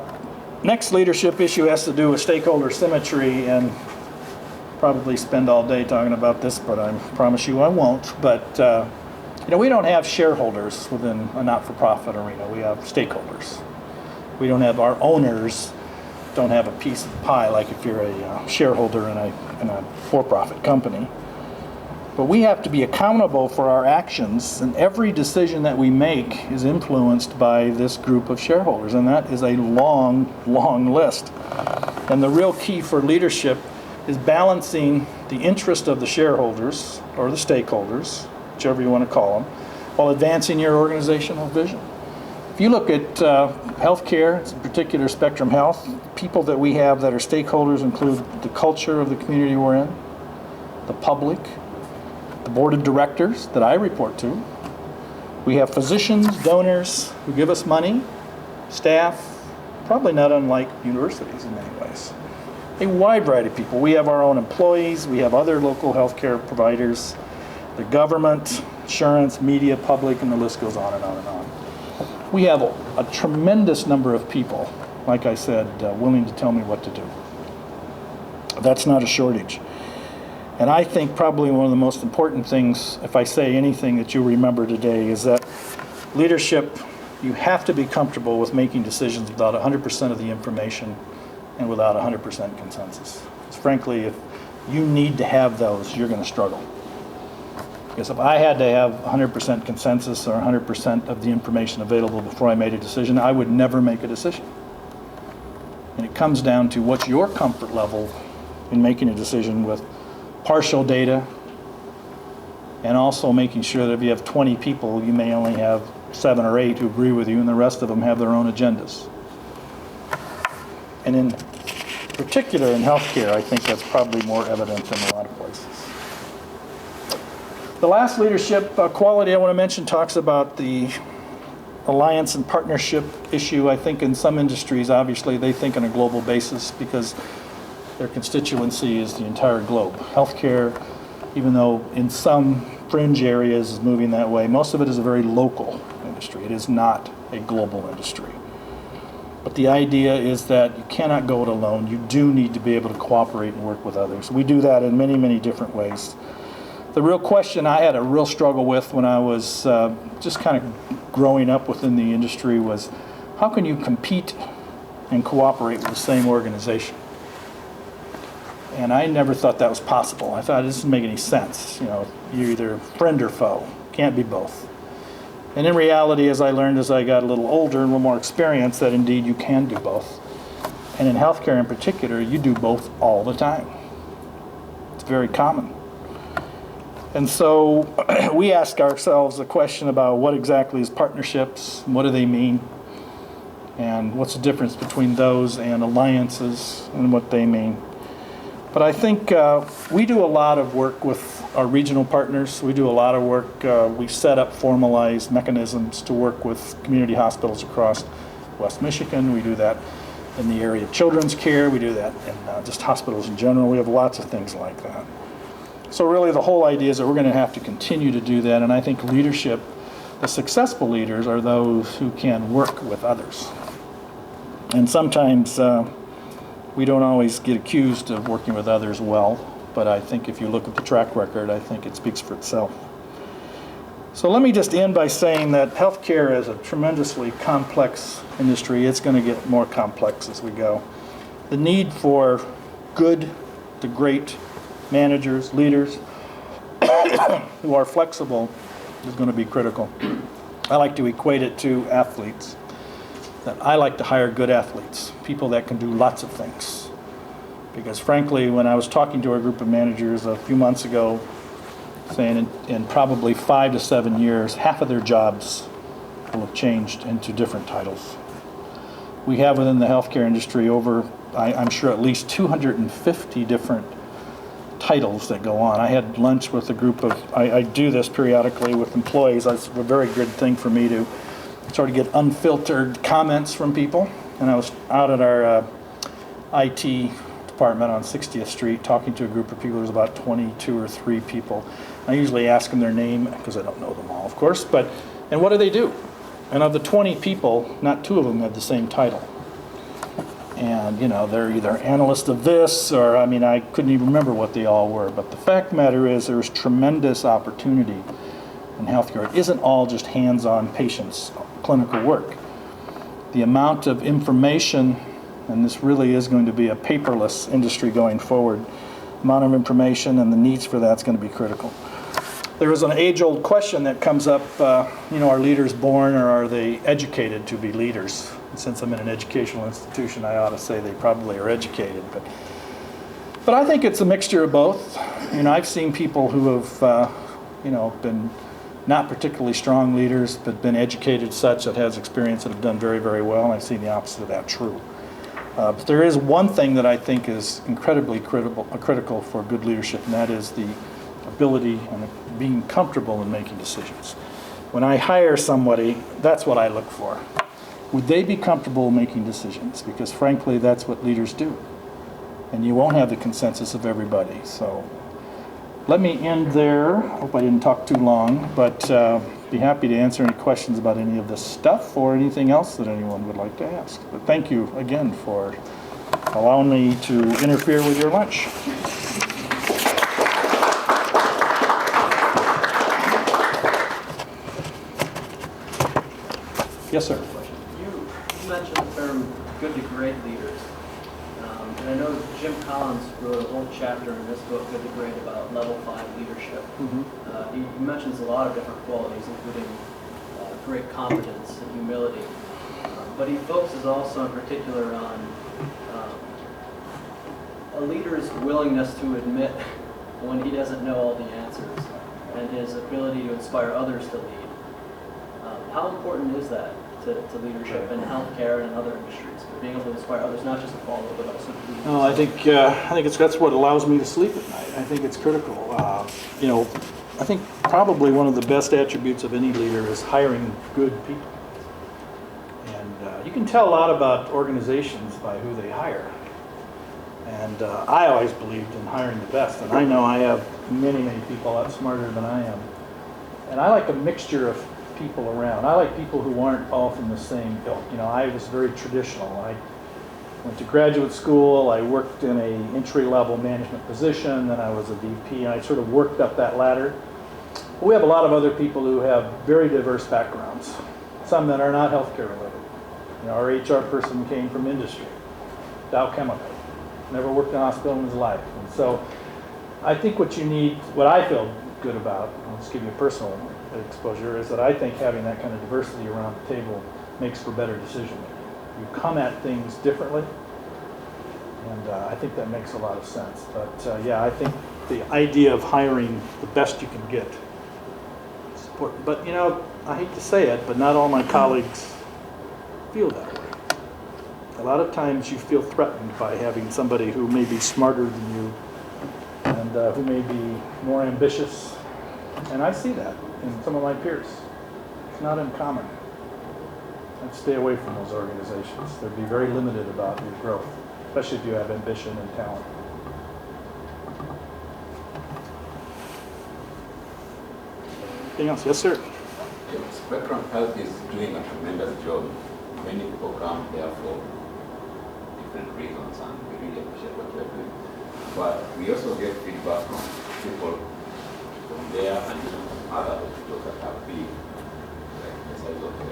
next leadership issue has to do with stakeholder symmetry, and probably spend all day talking about this, but I promise you I won't. But we don't have shareholders within a not-for-profit arena. We have stakeholders. We don't have our owners. Don't have a piece of the pie like if you're a shareholder in a for-profit company. But we have to be accountable for our actions, and every decision that we make is influenced by this group of shareholders, and that is a long, long list. And the real key for leadership is balancing the interest of the shareholders, or the stakeholders, whichever you want to call them, while advancing your organizational vision. If you look at healthcare, in particular Spectrum Health, people that we have that are stakeholders include the culture of the community we're in, the public, the board of directors that I report to. We have physicians, donors who give us money, staff, probably not unlike universities in many ways. A wide variety of people. We have our own employees, we have other local healthcare providers, the government, insurance, media, public, and the list goes on and on and on. We have a tremendous number of people, like I said, willing to tell me what to do. That's not a shortage. And I think probably one of the most important things, if I say anything that you remember today, is that leadership, you have to be comfortable with making decisions without 100% of the information and without 100% consensus. Because frankly, if you need to have those, you're going to struggle. Because if I had to have 100% consensus or 100% of the information available before I made a decision, I would never make a decision. And it comes down to what's your comfort level in making a decision with partial data, and also making sure that if you have 20 people, you may only have 7 or 8 who agree with you, and the rest of them have their own agendas. And in particular in healthcare, I think that's probably more evident than a lot of places. The last leadership quality I want to mention talks about the alliance and partnership issue. I think in some industries, obviously, they think on a global basis because their constituency is the entire globe. Healthcare, even though in some fringe areas is moving that way, most of it is a very local industry. It is not a global industry. But the idea is that you cannot go it alone. You do need to be able to cooperate and work with others. We do that in many, many different ways. The real question I had a real struggle with when I was just kind of growing up within the industry was, how can you compete and cooperate with the same organization? And I never thought that was possible. I thought it doesn't make any sense. You're either friend or foe. Can't be both. And in reality, as I learned as I got a little older and a little more experienced, that indeed you can do both. And in healthcare in particular, you do both all the time. It's very common. And so we ask ourselves a question about what exactly is partnerships, what do they mean, and what's the difference between those and alliances and what they mean. But I think we do a lot of work with our regional partners. We do a lot of work. We set up formalized mechanisms to work with community hospitals across West Michigan. We do that in the area of children's care. We do that in just hospitals in general. We have lots of things like that. So really the whole idea is that we're going to have to continue to do that. And I think leadership, the successful leaders are those who can work with others. And sometimes we don't always get accused of working with others well, but I think if you look at the track record, I think it speaks for itself. So let me just end by saying that healthcare is a tremendously complex industry. It's going to get more complex as we go. The need for good to great managers, leaders who are flexible is going to be critical. I like to equate it to athletes. That I like to hire good athletes, people that can do lots of things. Because frankly, when I was talking to a group of managers a few months ago, saying in probably 5 to 7 years, half of their jobs will have changed into different titles. we have within the healthcare industry over, I'm sure, at least 250 different titles that go on. I had lunch with a group of, I do this periodically with employees. It's a very good thing for me to sort of get unfiltered comments from people. And I was out at our IT department on 60th Street talking to a group of people. There's about 22 or 3 people. I usually ask them their name because I don't know them all, of course, and what do they do? And of the 20 people, not 2 of them had the same title. And, you know, they're either analyst of this or, I mean, I couldn't even remember what they all were. But the fact of the matter is there's tremendous opportunity in healthcare. It isn't all just hands-on patients, clinical work. The amount of information, and this really is going to be a paperless industry going forward, amount of information and the needs for that's going to be critical. There is an age-old question that comes up, you know, are leaders born or are they educated to be leaders? And since I'm in an educational institution, I ought to say they probably are educated. But I think it's a mixture of both. You know, I've seen people who have, you know, been not particularly strong leaders, but been educated such that has experience that have done very, very well, and I've seen the opposite of that true. But there is one thing that I think is incredibly critical for good leadership, and that is the ability and being comfortable in making decisions. When I hire somebody, that's what I look for. Would they be comfortable making decisions? Because frankly, that's what leaders do. And you won't have the consensus of everybody. So let me end there. Hope I didn't talk too long, but be happy to answer any questions about any of this stuff or anything else that anyone would like to ask. But thank you again for allowing me to interfere with your lunch. Yes, sir. You mentioned the term good to great leaders. And I know Jim Collins wrote a whole chapter in this book, Good to Great, about level 5 leadership. He mentions a lot of different qualities, including great competence and humility. But he focuses also in particular on a leader's willingness to admit when he doesn't know all the answers and his ability to inspire others to lead. How important is that to leadership in healthcare and other industries? Being able to inspire others, not just to follow, but also to lead. No, I think that's what allows me to sleep at night. I think it's critical. You know, I think probably one of the best attributes of any leader is hiring good people. And you can tell a lot about organizations by who they hire. And I always believed in hiring the best. And I know I have many, many people a lot smarter than I am. And I like a mixture of people around. I like people who aren't all from the same ilk. You know, I was very traditional. I went to graduate school. I worked in a entry-level management position. Then I was a VP. And I sort of worked up that ladder. But we have a lot of other people who have very diverse backgrounds. Some that are not healthcare related. You know, our HR person came from industry, Dow Chemical. Never worked in a hospital in his life. And so I think what you need, what I feel good about, I'll just give you a personal exposure, is that I think having that kind of diversity around the table makes for better decision making. You come at things differently, and I think that makes a lot of sense. But yeah, I think the idea of hiring the best you can get is important. But you know, I hate to say it, but not all my colleagues feel that way. A lot of times you feel threatened by having somebody who may be smarter than you and who may be more ambitious. And I see that in some of my peers. It's not uncommon. I'd stay away from those organizations. They'd be very limited about your growth, especially if you have ambition and talent. Anything else? Yes, sir. Spectrum Health is doing a tremendous job. Many people come here for different reasons, and we really appreciate what you're doing. But we also get feedback from people from there and other hospitals that have big, like the size of the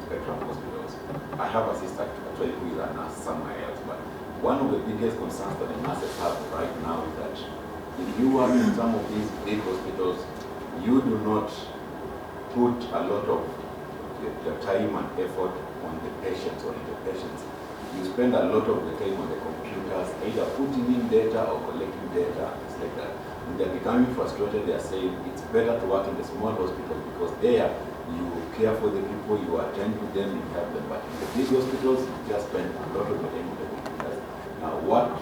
Spectrum hospitals. I have a sister actually who is a nurse somewhere else, but one of the biggest concerns that the nurses have right now is that if you work in some of these big hospitals, you do not put a lot of the time and effort on the patients or in the patients. You spend a lot of the time on the computers, either putting in data or collecting data, things like that. And they're becoming frustrated. They are saying it's better to work in the small hospitals because there you care for the people, you attend to them, you help them. But in the big hospitals, you just spend a lot of your time with the people. Now, what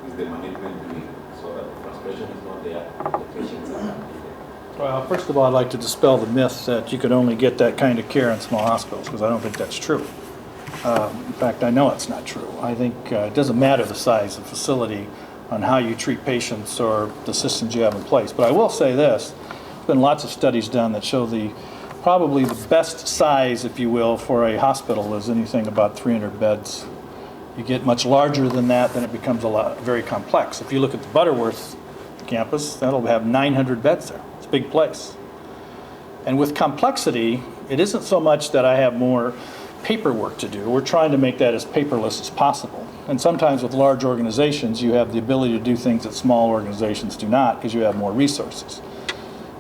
is the management doing so that the frustration is not there, the patients are happy? Well, first of all, I'd like to dispel the myth that you could only get that kind of care in small hospitals, because I don't think that's true. In fact, I know it's not true. I think it doesn't matter the size of the facility on how you treat patients or the systems you have in place. But I will say this, there's been lots of studies done that show probably the best size, if you will, for a hospital is anything about 300 beds. You get much larger than that, then it becomes very complex. If you look at the Butterworth campus, that'll have 900 beds there. It's a big place. And with complexity, it isn't so much that I have more paperwork to do. We're trying to make that as paperless as possible. And sometimes with large organizations, you have the ability to do things that small organizations do not because you have more resources.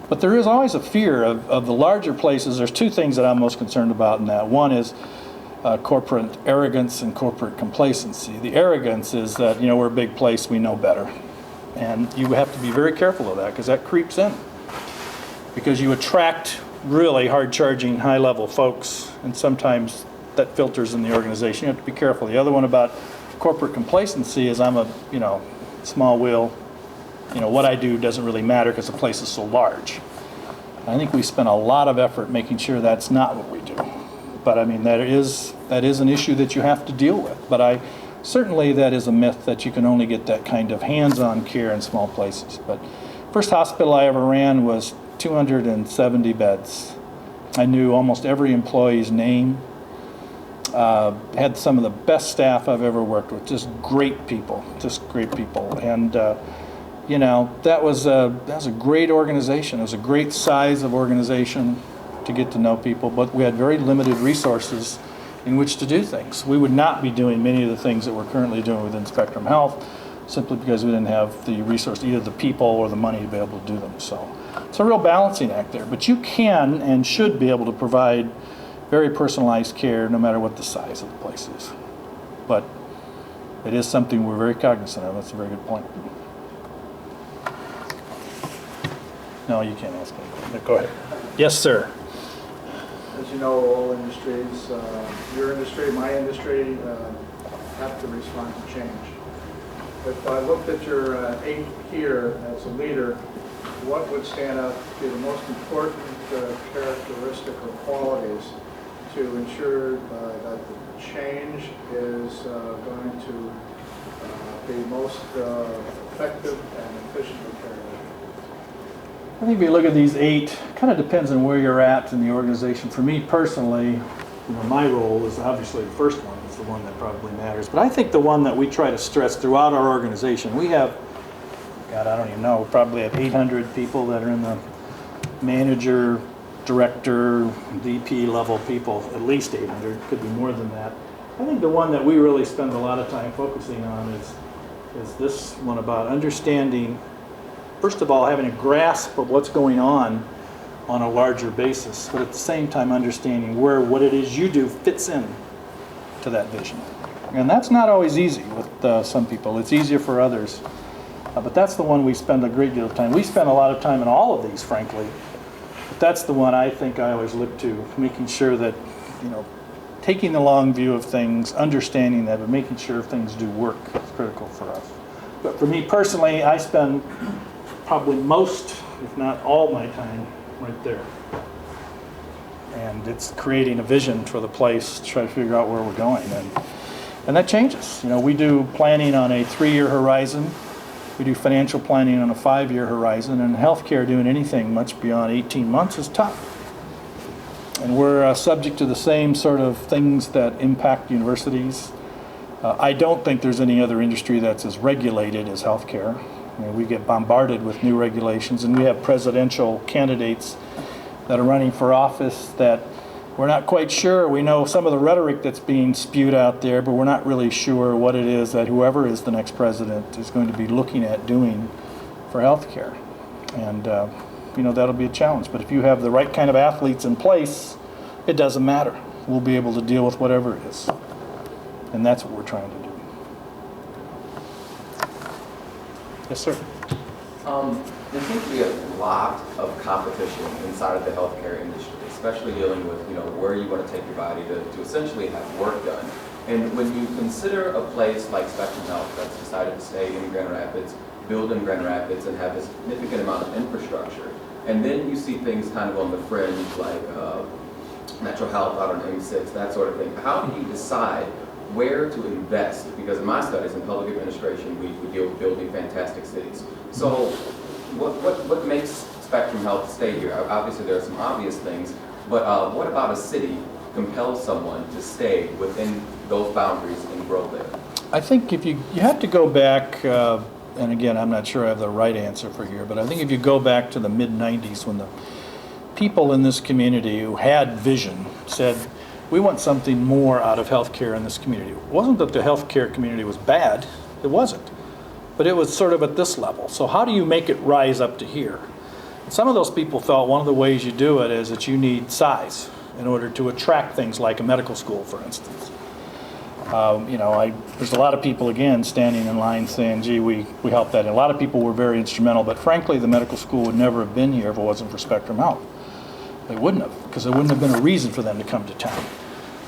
But there is always a fear of the larger places. There's two things that I'm most concerned about in that. One is corporate arrogance and corporate complacency. The arrogance is that, we're a big place, we know better. And you have to be very careful of that because that creeps in. Because you attract really hard-charging, high-level folks, and sometimes that filters in the organization. You have to be careful. The other one about corporate complacency is I'm a, small wheel. What I do doesn't really matter because the place is so large. I think we spend a lot of effort making sure that's not what we do. But I mean, that is an issue that you have to deal with. But certainly that is a myth that you can only get that kind of hands-on care in small places. But first hospital I ever ran was 270 beds. I knew almost every employee's name. Had some of the best staff I've ever worked with. Just great people. And that was a great organization. It was a great size of organization to get to know people, but we had very limited resources in which to do things. We would not be doing many of the things that we're currently doing within Spectrum Health simply because we didn't have the resource, either the people or the money to be able to do them. So it's a real balancing act there, but you can and should be able to provide very personalized care no matter what the size of the place is. But it is something we're very cognizant of. That's a very good point. No, you can't ask me. Go ahead. Yes, sir. As you know, all industries, your industry, my industry, have to respond to change. If I looked at your 8 here as a leader, what would stand out to be the most important characteristic or qualities to ensure that the change is going to be most effective and efficiently carried out? I think if you look at these 8, kind of depends on where you're at in the organization. For me personally, my role is obviously the first one. It's the one that probably matters. But I think the one that we try to stress throughout our organization, we have, God, I don't even know, probably have 800 people that are in the manager, director, VP level people, at least 800, could be more than that. I think the one that we really spend a lot of time focusing on is this one about understanding, first of all, having a grasp of what's going on a larger basis, but at the same time understanding where what it is you do fits in to that vision. And that's not always easy with some people. It's easier for others. But that's the one we spend a great deal of time. We spend a lot of time in all of these, frankly. But that's the one I think I always look to, making sure that, taking the long view of things, understanding that, but making sure things do work is critical for us. But for me personally, I spend probably most, if not all my time right there. And it's creating a vision for the place to try to figure out where we're going. And that changes. We do planning on a 3-year horizon. We do financial planning on a 5-year horizon. And healthcare, doing anything much beyond 18 months is tough. And we're subject to the same sort of things that impact universities. I don't think there's any other industry that's as regulated as healthcare. We get bombarded with new regulations, and we have presidential candidates that are running for office that we're not quite sure. We know some of the rhetoric that's being spewed out there, but we're not really sure what it is that whoever is the next president is going to be looking at doing for healthcare. And that'll be a challenge. But if you have the right kind of athletes in place, it doesn't matter. We'll be able to deal with whatever it is. And that's what we're trying to do. Yes, sir. There seems to be a lot of competition inside of the healthcare industry, especially dealing with, where you want to take your body to essentially have work done. And when you consider a place like Spectrum Health that's decided to stay in Grand Rapids, build in Grand Rapids, and have a significant amount of infrastructure, and then you see things kind of on the fringe like Metro Health out on M6, that sort of thing. How do you decide where to invest? Because in my studies in public administration, we deal with building fantastic cities. So what makes Spectrum Health stay here? Obviously, there are some obvious things, but what about a city compels someone to stay within those boundaries and grow there? I think if you have to go back, and again, I'm not sure I have the right answer for here, but I think if you go back to the mid-90s when the people in this community who had vision said, we want something more out of healthcare in this community. It wasn't that the healthcare community was bad, it wasn't. But it was sort of at this level. So how do you make it rise up to here? And some of those people felt one of the ways you do it is that you need size in order to attract things like a medical school, for instance. There's a lot of people, again, standing in line saying, gee, we helped that. And a lot of people were very instrumental, but frankly, the medical school would never have been here if it wasn't for Spectrum Health. They wouldn't have, because there wouldn't have been a reason for them to come to town.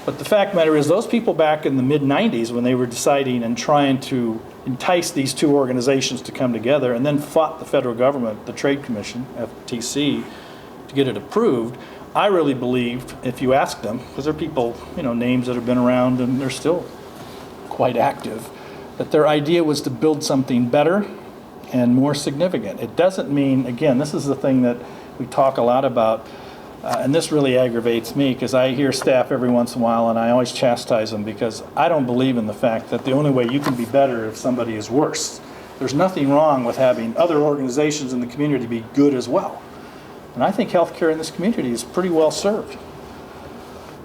But the fact of the matter is, those people back in the mid-90s, when they were deciding and trying to entice these two organizations to come together, and then fought the federal government, the Trade Commission, FTC, to get it approved, I really believed, if you ask them, because they're people, names that have been around and they're still quite active, that their idea was to build something better and more significant. It doesn't mean, again, this is the thing that we talk a lot about, and this really aggravates me because I hear staff every once in a while and I always chastise them because I don't believe in the fact that the only way you can be better if somebody is worse. There's nothing wrong with having other organizations in the community be good as well. And I think healthcare in this community is pretty well served.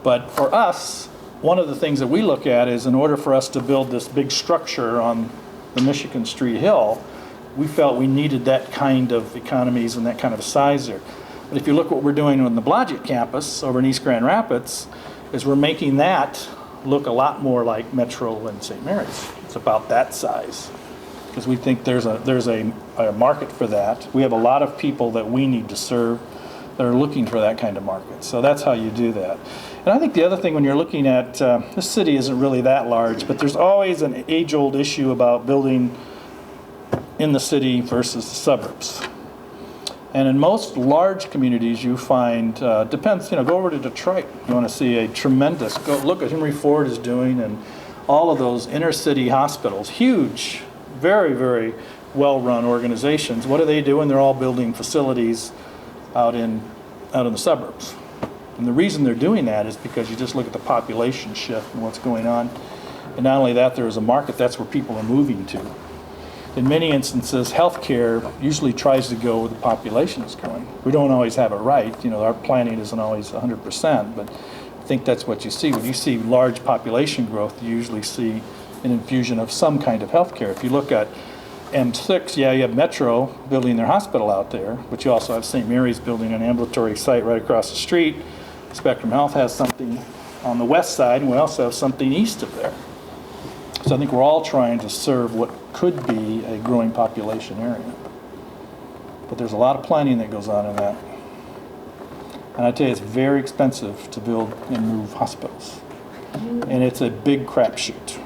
But for us, one of the things that we look at is in order for us to build this big structure on the Michigan Street Hill, we felt we needed that kind of economies and that kind of size there. But if you look what we're doing on the Blodgett campus over in East Grand Rapids, is we're making that look a lot more like Metro and St. Mary's. It's about that size. Because we think there's a market for that. We have a lot of people that we need to serve that are looking for that kind of market. So that's how you do that. And I think the other thing when you're looking at, this city isn't really that large, but there's always an age-old issue about building in the city versus the suburbs. And in most large communities you find, depends, go over to Detroit. You want to see a tremendous, go look at Henry Ford is doing and all of those inner city hospitals, huge, very, very well-run organizations. What are they doing? They're all building facilities out in the suburbs. And the reason they're doing that is because you just look at the population shift and what's going on. And not only that, there is a market, that's where people are moving to. In many instances, healthcare usually tries to go where the population is going. We don't always have it right. Our planning isn't always 100%, but I think that's what you see. When you see large population growth, you usually see an infusion of some kind of healthcare. If you look at M6, you have Metro building their hospital out there, but you also have St. Mary's building an ambulatory site right across the street. Spectrum Health has something on the west side, and we also have something east of there. So I think we're all trying to serve what could be a growing population area. But there's a lot of planning that goes on in that. And I tell you, it's very expensive to build and move hospitals. And it's a big crapshoot.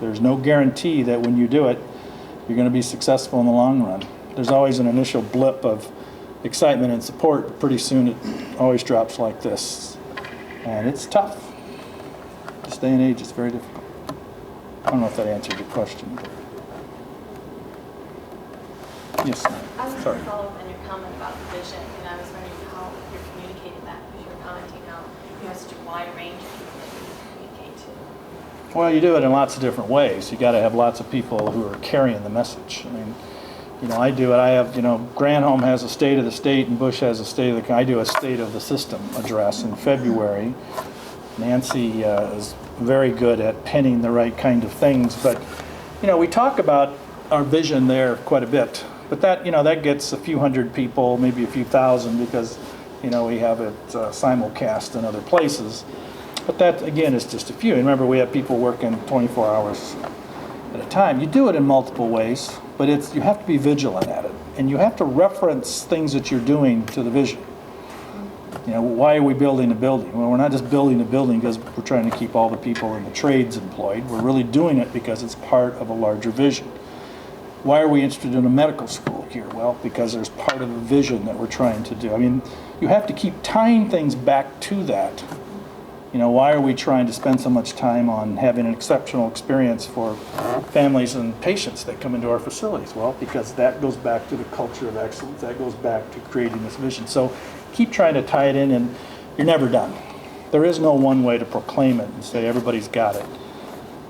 There's no guarantee that when you do it, you're going to be successful in the long run. There's always an initial blip of excitement and support, but pretty soon it always drops like this. And it's tough. This day and age, it's very difficult. I don't know if that answered your question. But... Yes, I was going sorry. to follow up on your comment about the vision, and I was wondering how you're communicating that, because you're commenting how you have such a wide range of people that you communicate to. Well, you do it in lots of different ways. You got to have lots of people who are carrying the message. I mean, I do it. I have, Granholm has a state of the state, and Bush has a state of the. I do a state of the system address in February. Nancy is very good at penning the right kind of things, but we talk about our vision there quite a bit. But that that gets a few hundred people, maybe a few thousand, because we have it simulcast in other places. But that again is just a few. And remember, we have people working 24 hours at a time. You do it in multiple ways. but you have to be vigilant at it, and you have to reference things that you're doing to the vision. You know, why are we building a building? Well, we're not just building a building because we're trying to keep all the people in the trades employed. We're really doing it because it's part of a larger vision. Why are we interested in a medical school here? Well, because there's part of a vision that we're trying to do. I mean, you have to keep tying things back to that. You know, why are we trying to spend so much time on having an exceptional experience for families and patients that come into our facilities? Well, because that goes back to the culture of excellence. That goes back to creating this vision. So keep trying to tie it in, and you're never done. There is no one way to proclaim it and say everybody's got it.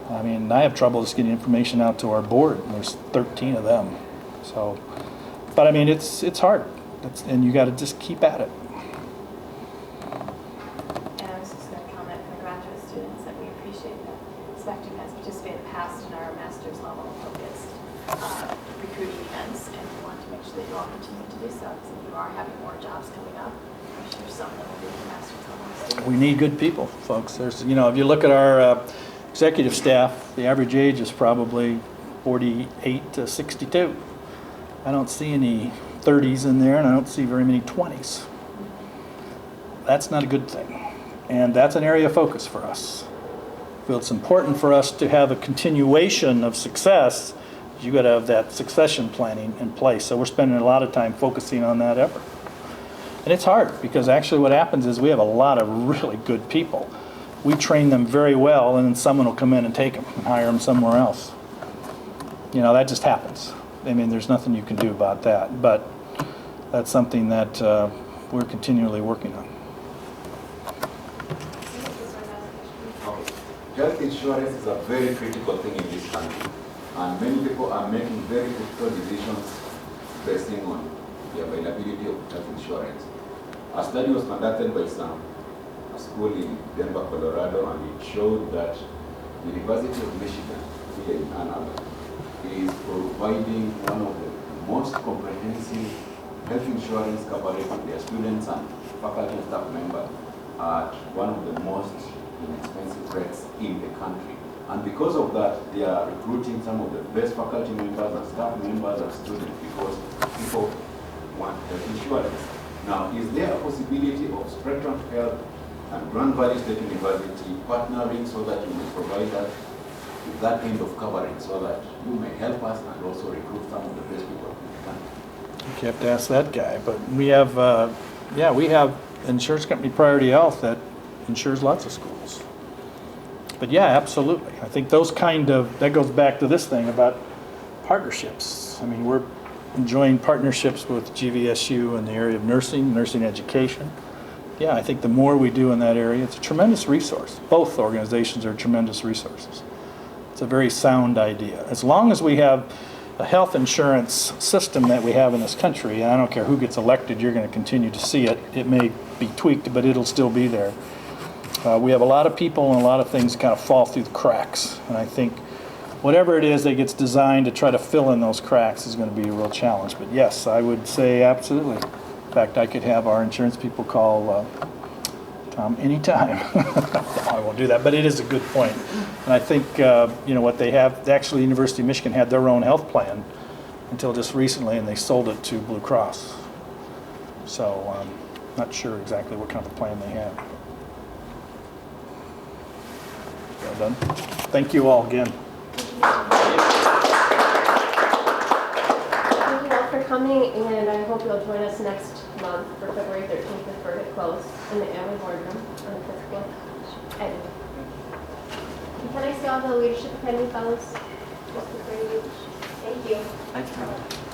I mean, I have trouble just getting information out to our board, and there's 13 of them. So, but I mean, it's hard, and you got to just keep at it. And I was just going to comment for the graduate students that we appreciate that Spectrum has participated in the past in our master's level focused recruiting events, and we want to make sure that you all continue to do so, because if you are having more jobs coming up, I'm sure some of them will be the master's level students. We need good people, folks. There's, you know, if you look at our executive staff, the average age is probably 48 to 62. I don't see any 30s in there, and I don't see very many 20s. That's not a good thing. And that's an area of focus for us. I feel it's important for us to have a continuation of success. You got to have that succession planning in place. So we're spending a lot of time focusing on that effort. And it's hard, because actually what happens is we have a lot of really good people. We train them very well, and then someone will come in and take them and hire them somewhere else. You know, that just happens. I mean, there's nothing you can do about that. But that's something that we're continually working on. Health insurance is a very critical thing in this country, and many people are making very critical decisions based on the availability of health insurance. A study was conducted by a school in Denver, Colorado, and it showed that the University of Michigan here in Ann Arbor is providing one of the most comprehensive health insurance coverage to their students and faculty and staff members at one of the most inexpensive rates in the country. And because of that, they are recruiting some of the best faculty members and staff members and students, because people want health insurance. Now, is there a possibility of Spectrum Health and Grand Valley State University partnering so that you may provide that with that kind of coverage, so that you may help us and also recruit some of the best people in the country? You have to ask that guy. But we have, we have insurance company Priority Health that insures lots of schools. But yeah, absolutely. I think those that goes back to this thing about partnerships. I mean, we're enjoying partnerships with GVSU in the area of nursing education. Yeah, I think the more we do in that area, it's a tremendous resource. Both organizations are tremendous resources. It's a very sound idea. As long as we have a health insurance system that we have in this country, and I don't care who gets elected, you're going to continue to see it. It may be tweaked, but it'll still be there. We have a lot of people and a lot of things kind of fall through the cracks. And I think whatever it is that gets designed to try to fill in those cracks is going to be a real challenge. But yes, I would say absolutely. In fact, I could have our insurance people call Tom anytime. I won't do that, but it is a good point. And I think, what they have, actually, University of Michigan had their own health plan until just recently, and they sold it to Blue Cross. So not sure exactly what kind of plan they have. Well done. Thank you all again. Thank you all for coming, and I hope you'll join us next month for February 13th with Verdict Close in the Alley Boardroom on the 5th floor. And can I see all the Leadership Academy fellows just before you leave? Thank you. Thank you.